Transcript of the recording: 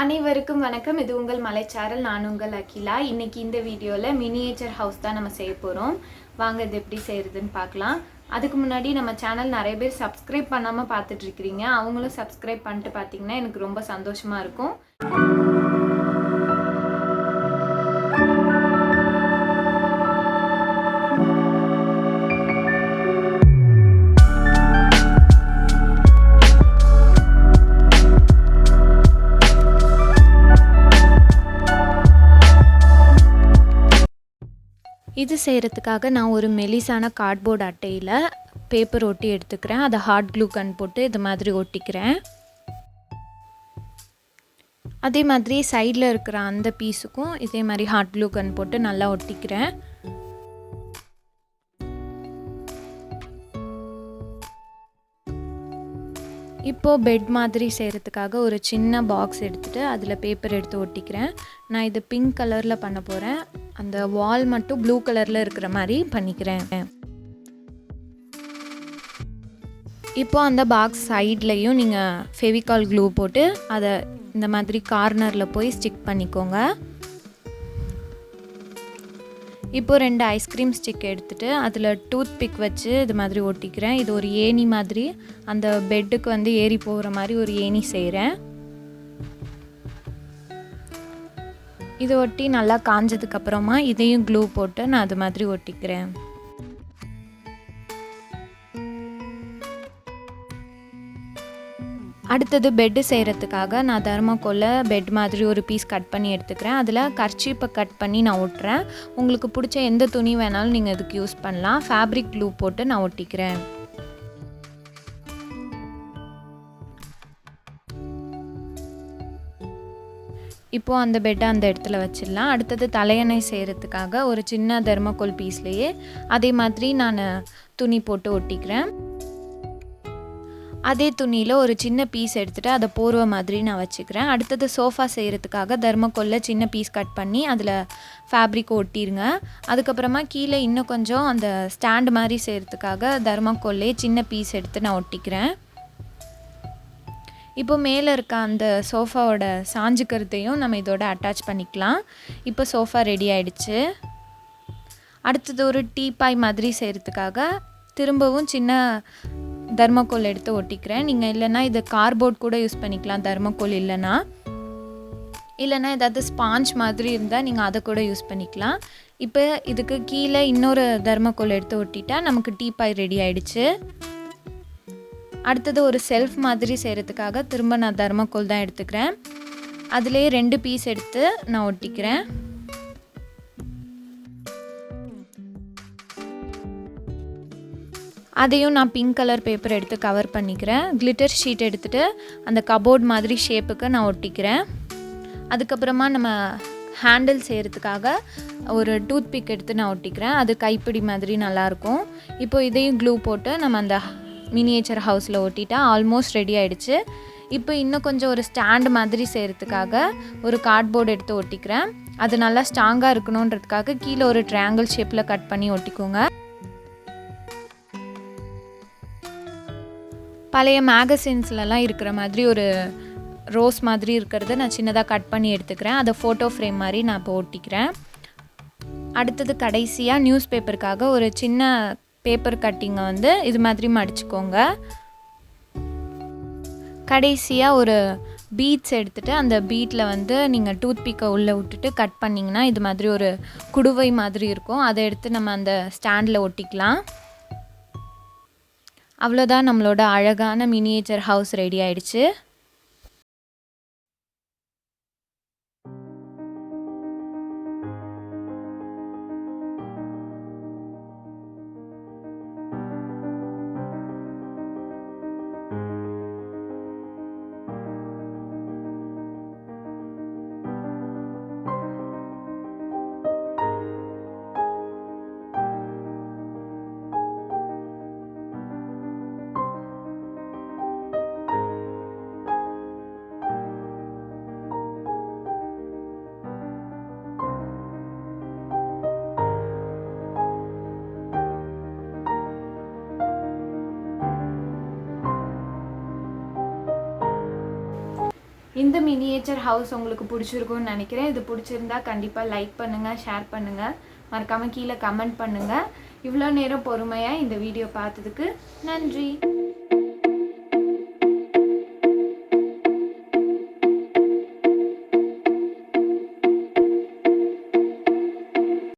அனைவருக்கும் வணக்கம். இது உங்கள் மலைச்சாரல். நான் உங்கள் அகிலா. இன்னைக்கு இந்த வீடியோவில் மினியேச்சர் ஹவுஸ் தான் நம்ம செய்ய போகிறோம். வாங்க இது எப்படி செய்கிறதுன்னு பார்க்கலாம். அதுக்கு முன்னாடி நம்ம சேனல் நிறைய பேர் சப்ஸ்கிரைப் பண்ணாமல் பார்த்துட்ருக்கிறீங்க. அவங்களும் சப்ஸ்கிரைப் பண்ணிட்டு பார்த்தீங்கன்னா எனக்கு ரொம்ப சந்தோஷமாக இருக்கும். இது செய்கிறதுக்காக நான் ஒரு மெலிசான கார்ட்போர்ட் அட்டையில் பேப்பர் ஒட்டி எடுத்துக்கிறேன். அதை ஹாட் க்ளூ கன் போட்டு இது மாதிரி ஒட்டிக்கிறேன். அதே மாதிரி சைடில் இருக்கிற அந்த பீஸுக்கும் இதே மாதிரி ஹாட் க்ளூ கன் போட்டு நல்லா ஒட்டிக்கிறேன். இப்போது பெட் மாதிரி செய்கிறதுக்காக ஒரு சின்ன பாக்ஸ் எடுத்துகிட்டு அதில் பேப்பர் எடுத்து ஒட்டிக்கிறேன். நான் இது பிங்க் கலரில் பண்ண போகிறேன். அந்த வால் மட்டும் ப்ளூ கலரில் இருக்கிற மாதிரி பண்ணிக்கிறேன். இப்போது அந்த பாக்ஸ் சைட்லேயும் நீங்கள் ஃபெவிகால் க்ளூ போட்டு அதை இந்த மாதிரி கார்னரில் போய் ஸ்டிக் பண்ணிக்கோங்க. இப்போது 2 ஐஸ்கிரீம் ஸ்டிக் எடுத்துகிட்டு அதில் டூத் பிக் வச்சு இது மாதிரி ஒட்டிக்கிறேன். இது ஒரு ஏணி மாதிரி, அந்த பெட்டுக்கு வந்து ஏறி போகிற மாதிரி ஒரு ஏணி செய்கிறேன். இது ஒட்டி நல்லா காஞ்சதுக்கப்புறமா இதையும் க்ளூ போட்டு நான் அது மாதிரி ஒட்டிக்கிறேன். அடுத்தது பெட்டு செய்கிறதுக்காக நான் தர்மாக்கோல்ல பெட் மாதிரி ஒரு பீஸ் கட் பண்ணி எடுத்துக்கிறேன். அதில் கர்ச்சீப்பை கட் பண்ணி நான் ஒட்டுறேன். உங்களுக்கு பிடிச்ச எந்த துணி வேணாலும் நீங்கள் இதுக்கு யூஸ் பண்ணலாம். ஃபேப்ரிக் க்ளூ போட்டு நான் ஒட்டிக்கிறேன். இப்போது அந்த பெட்டை அந்த இடத்துல வச்சிடலாம். அடுத்தது தலையணை செய்கிறதுக்காக ஒரு சின்ன தர்மாக்கோல் பீஸ்லேயே அதே மாதிரி நான் துணி போட்டு ஒட்டிக்கிறேன். அதே துணியில் ஒரு சின்ன பீஸ் எடுத்துகிட்டு அதை போர்வை மாதிரி நான் வச்சுக்கிறேன். அடுத்தது சோஃபா செய்கிறதுக்காக தர்மாக்கோல்ல சின்ன பீஸ் கட் பண்ணி அதில் ஃபேப்ரிக் ஒட்டிடுங்க. அதுக்கப்புறமா கீழே இன்னும் கொஞ்சம் அந்த ஸ்டாண்டு மாதிரி செய்கிறதுக்காக தர்மாக்கோல்லே சின்ன பீஸ் எடுத்து நான் ஒட்டிக்கிறேன். இப்போ மேலே இருக்க அந்த சோஃபாவோட சாஞ்சுக்கிறதையும் நம்ம இதோட அட்டாச் பண்ணிக்கலாம். இப்போ சோஃபா ரெடி ஆகிடுச்சு. அடுத்தது ஒரு டீபாய் மாதிரி செய்கிறதுக்காக திரும்பவும் சின்ன தர்மாக்கோல் எடுத்து ஒட்டிக்கிறேன். நீங்கள் இல்லைன்னா இது கார்ட்போர்ட் கூட யூஸ் பண்ணிக்கலாம். தர்மாக்கோல் இல்லைன்னா ஏதாவது ஸ்பாஞ்ச் மாதிரி இருந்தால் நீங்கள் அதை கூட யூஸ் பண்ணிக்கலாம். இப்போ இதுக்கு கீழே இன்னொரு தர்மாக்கோல் எடுத்து ஒட்டிட்டா நமக்கு டீபாய் ரெடி ஆகிடுச்சு. அடுத்தது ஒரு செல்ஃப் மாதிரி செய்கிறதுக்காக திரும்ப நான் தர்மாக்கோல் தான் எடுத்துக்கிறேன். அதிலே 2 பீஸ் எடுத்து நான் ஒட்டிக்கிறேன். அதையும் நான் பிங்க் கலர் பேப்பர் எடுத்து கவர் பண்ணிக்கிறேன். கிளிட்டர் ஷீட் எடுத்துகிட்டு அந்த கபோர்ட் மாதிரி ஷேப்புக்கு நான் ஒட்டிக்கிறேன். அதுக்கப்புறமா நம்ம ஹேண்டில் செய்கிறதுக்காக ஒரு டூத் பிக் எடுத்து நான் ஒட்டிக்கிறேன். அது கைப்பிடி மாதிரி நல்லாயிருக்கும். இப்போது இதையும் க்ளூ போட்டு நம்ம அந்த மினியேச்சர் ஹவுஸில் ஒட்டிட்டா ஆல்மோஸ்ட் ரெடி ஆகிடுச்சு. இப்போ இன்னும் கொஞ்சம் ஒரு ஸ்டாண்டு மாதிரி செய்கிறதுக்காக ஒரு கார்ட்போர்டு எடுத்து ஒட்டிக்கிறேன். அது நல்லா ஸ்ட்ராங்காக இருக்கணுன்றதுக்காக கீழே ஒரு ட்ரையாங்கிள் ஷேப்பில் கட் பண்ணி ஒட்டிக்கோங்க. பழைய மேகசின்ஸ்லலாம் இருக்கிற மாதிரி ஒரு ரோஸ் மாதிரி இருக்கிறத நான் சின்னதாக கட் பண்ணி எடுத்துக்கிறேன். அதை ஃபோட்டோ ஃப்ரேம் மாதிரி நான் இப்போ ஒட்டிக்கிறேன். அடுத்தது கடைசியாக நியூஸ் பேப்பருக்காக ஒரு சின்ன பேப்பர் கட்டிங்கை வந்து இது மாதிரி மடிச்சுக்கோங்க. கடைசியாக ஒரு பீட்ஸ் எடுத்துகிட்டு அந்த பீட்டில் வந்து நீங்கள் டூத் பிக்கை உள்ளே விட்டுட்டு கட் பண்ணிங்கன்னா இது மாதிரி ஒரு குடுவை மாதிரி இருக்கும். அதை எடுத்து நம்ம அந்த ஸ்டாண்டில் ஒட்டிக்கலாம். அவ்வளோதான், நம்மளோட அழகான மினியேச்சர் ஹவுஸ் ரெடி ஆயிடுச்சு. இந்த மினியேச்சர் ஹவுஸ் உங்களுக்கு பிடிச்சிருக்கும்னு நினைக்கிறேன். இது பிடிச்சிருந்தா கண்டிப்பாக லைக் பண்ணுங்கள், ஷேர் பண்ணுங்கள், மறக்காமல் கீழே கமெண்ட் பண்ணுங்கள். இவ்வளோ நேரம் பொறுமையாக இந்த வீடியோ பார்த்ததுக்கு நன்றி.